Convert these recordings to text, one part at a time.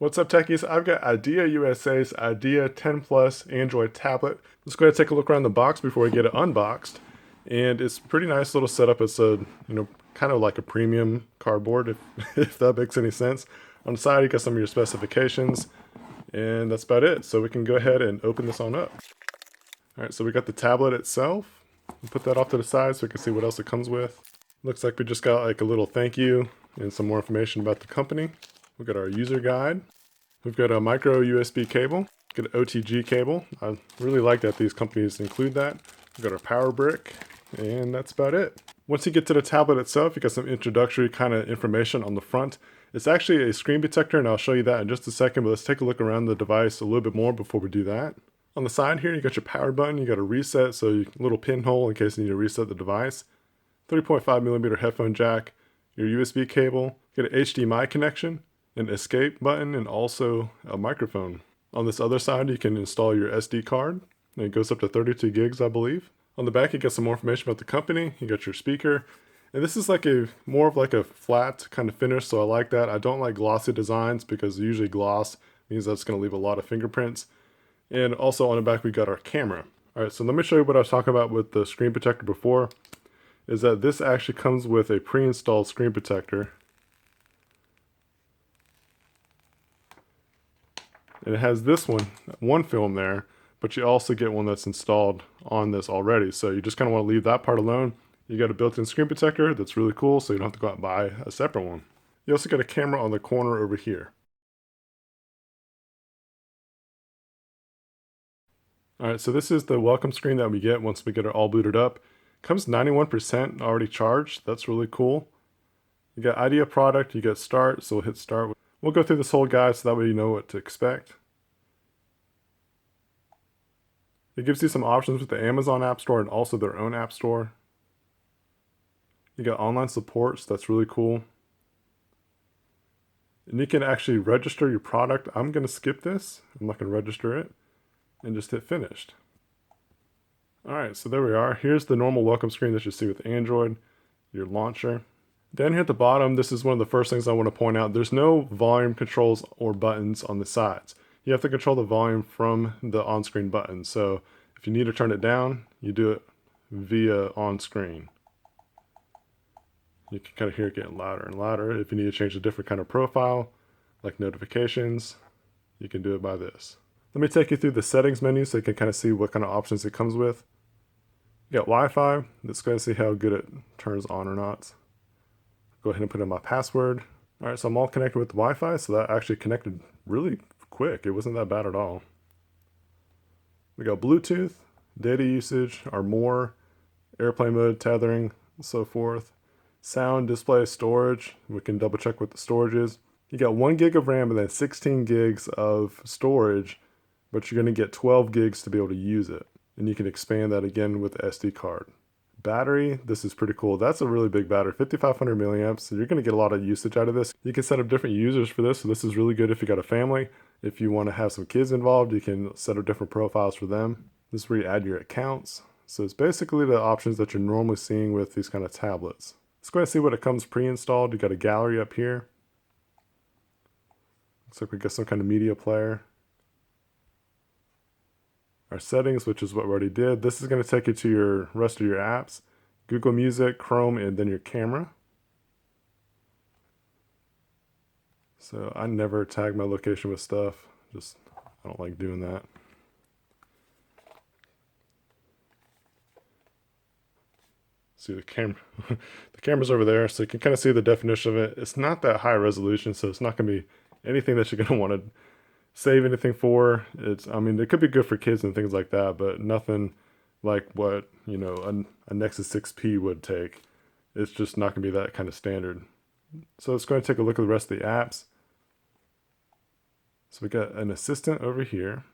What's up, techies? I've got iDeaUSA's IDEA 10 Plus Android tablet. Let's go ahead and take a look around the box before we get it unboxed. And it's a pretty nice little setup. It's a, kind of like a premium cardboard, if, if that makes any sense. On the side, you got some of your specifications, and that's about it. So we can go ahead and open this on up. All right, so we got the tablet itself. We'll put that off to the side so we can see what else it comes with. Looks like we just got like a little thank you and some more information about the company. We've got our user guide. We've got a micro USB cable. We've got an OTG cable. I really like that these companies include that. We've got our power brick, and that's about it. Once you get to the tablet itself, you got some introductory kind of information on the front. It's actually a screen protector, and I'll show you that in just a second, but let's take a look around the device a little bit more before we do that. On the side here, you got your power button. You got a reset, so a little pinhole in case you need to reset the device. 3.5mm headphone jack, your USB cable, you got an HDMI connection, an escape button, and also a microphone. On this other side, you can install your SD card, and it goes up to 32 gigs, I believe. On the back, you get some more information about the company. You got your speaker, and this is like more of like a flat kind of finish, so I like that. I don't like glossy designs because usually gloss means that's going to leave a lot of fingerprints. And also on the back, we got our camera. All right, so let me show you what I was talking about with the screen protector before, is that this actually comes with a pre-installed screen protector. And it has this one film there, but you also get one that's installed on this already. So you just kind of want to leave that part alone. You got a built-in screen protector that's really cool, so you don't have to go out and buy a separate one. You also got a camera on the corner over here. All right, so this is the welcome screen that we get once we get it all booted up. Comes 91% already charged. That's really cool. You got idea product, you got start, so we'll hit start. We'll go through this whole guide so that way you know what to expect. It gives you some options with the Amazon App Store and also their own App Store. You got online support, so that's really cool. And you can actually register your product. I'm going to skip this. I'm not going to register it. And just hit finished. Alright, so there we are. Here's the normal welcome screen that you see with Android, your launcher. Down here at the bottom, this is one of the first things I want to point out. There's no volume controls or buttons on the sides. You have to control the volume from the on-screen button. So if you need to turn it down, you do it via on-screen. You can kind of hear it getting louder and louder. If you need to change a different kind of profile, like notifications, you can do it by this. Let me take you through the settings menu so you can kind of see what kind of options it comes with. You got Wi-Fi. Let's go and see how good it turns on or not. Go ahead and put in my password. All right, so I'm all connected with the Wi-Fi, so that actually connected really quick. It wasn't that bad at all. We got Bluetooth, data usage, our more, airplane mode, tethering, and so forth. Sound, display, storage. We can double check what the storage is. You got 1 gig of RAM and then 16 gigs of storage, but you're going to get 12 gigs to be able to use it. And you can expand that again with the SD card. Battery, this is pretty cool. That's a really big battery, 5,500 milliamps. So you're going to get a lot of usage out of this. You can set up different users for this, so this is really good if you got a family. If you want to have some kids involved, you can set up different profiles for them. This is where you add your accounts. So it's basically the options that you're normally seeing with these kind of tablets. Let's go ahead and see what it comes pre-installed. You got a gallery up here. Looks like we got some kind of media player. Our settings, which is what we already did. This is going to take you to your rest of your apps. Google Music, Chrome, and then your camera. So I never tag my location with stuff. I don't like doing that. See the camera, the camera's over there, so you can kind of see the definition of it. It's not that high resolution, so it's not going to be anything that you're going to want to save anything for. I mean, it could be good for kids and things like that, but nothing like what, a Nexus 6P would take. It's just not going to be that kind of standard. So let's go and take a look at the rest of the apps. So we got an assistant over here,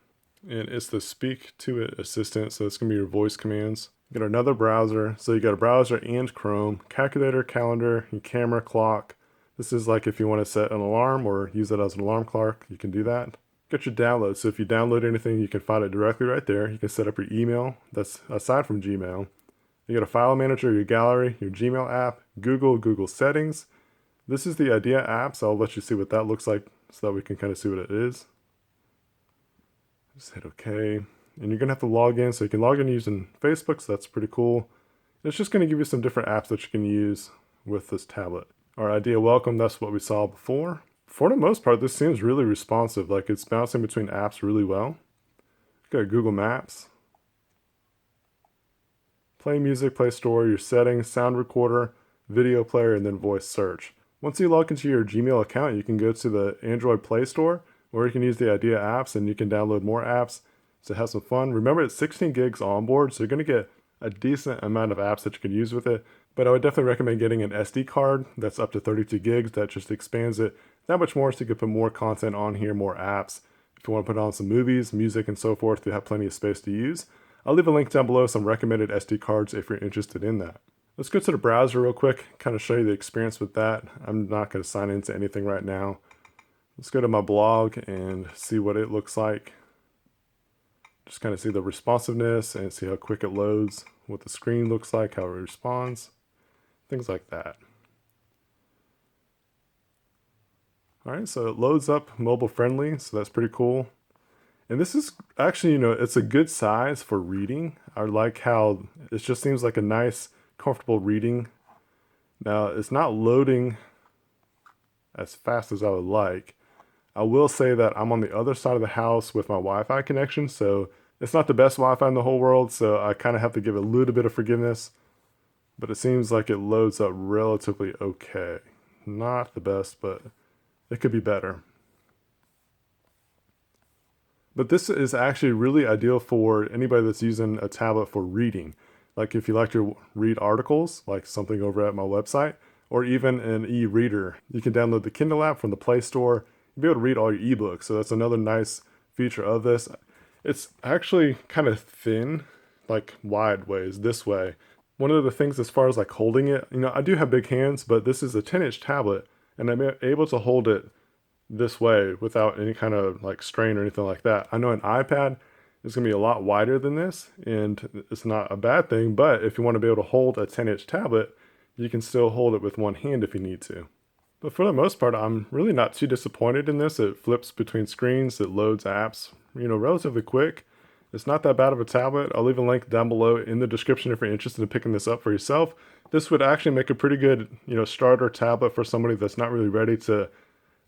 and it's the speak to it assistant. So it's going to be your voice commands. You got another browser. So you got a browser and Chrome, calculator, calendar, and camera, clock. This is like if you want to set an alarm or use it as an alarm clock, you can do that. Got your download. So if you download anything, you can find it directly right there. You can set up your email. That's aside from Gmail. You got a file manager, your gallery, your Gmail app, Google settings. This is the IDEA app, so I'll let you see what that looks like so that we can kind of see what it is. Just hit OK. And you're going to have to log in. So you can log in using Facebook, so that's pretty cool. It's just going to give you some different apps that you can use with this tablet. Our idea welcome, that's what we saw before. For the most part, this seems really responsive. Like it's bouncing between apps really well. Got Google Maps. Play music, play store, your settings, sound recorder, video player, and then voice search. Once you log into your Gmail account, you can go to the Android Play Store, or you can use the Idea apps and you can download more apps to have some fun. Remember, it's 16 gigs on board, so you're going to get a decent amount of apps that you can use with it. But I would definitely recommend getting an SD card that's up to 32 gigs. That just expands it that much more, so you can put more content on here, more apps. If you want to put on some movies, music, and so forth, you have plenty of space to use. I'll leave a link down below, some recommended SD cards if you're interested in that. Let's go to the browser real quick, kind of show you the experience with that. I'm not going to sign into anything right now. Let's go to my blog and see what it looks like. Just kind of see the responsiveness and see how quick it loads, what the screen looks like, how it responds, things like that. All right, so it loads up mobile friendly, so that's pretty cool. And this is actually, it's a good size for reading. I like how it just seems like a nice, comfortable reading. Now, it's not loading as fast as I would like. I will say that I'm on the other side of the house with my Wi-Fi connection, so it's not the best Wi-Fi in the whole world, so I kind of have to give it a little bit of forgiveness. But it seems like it loads up relatively okay. Not the best, but it could be better. But this is actually really ideal for anybody that's using a tablet for reading. Like if you like to read articles, like something over at my website, or even an e-reader. You can download the Kindle app from the Play Store. You'll be able to read all your ebooks. So that's another nice feature of this. It's actually kind of thin, like wide ways, this way. One of the things as far as like holding it, I do have big hands, but this is a 10-inch tablet, and I'm able to hold it this way without any kind of like strain or anything like that. I know an iPad is going to be a lot wider than this, and it's not a bad thing, but if you want to be able to hold a 10-inch tablet, you can still hold it with one hand if you need to. But for the most part, I'm really not too disappointed in this. It flips between screens, it loads apps, relatively quick. It's not that bad of a tablet. I'll leave a link down below in the description if you're interested in picking this up for yourself. This would actually make a pretty good, starter tablet for somebody that's not really ready to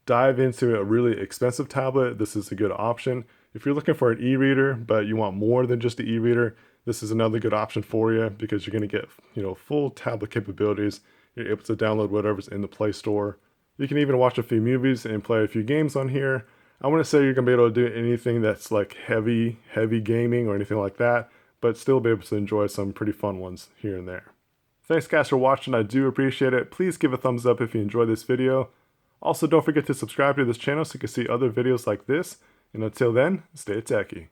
dive into a really expensive tablet. This is a good option. If you're looking for an e-reader, but you want more than just the e-reader, this is another good option for you because you're going to get, full tablet capabilities. You're able to download whatever's in the Play Store. You can even watch a few movies and play a few games on here. I wouldn't say you're going to be able to do anything that's like heavy gaming or anything like that, but still be able to enjoy some pretty fun ones here and there. Thanks guys for watching. I do appreciate it. Please give a thumbs up if you enjoyed this video. Also, don't forget to subscribe to this channel so you can see other videos like this. And until then, stay techie.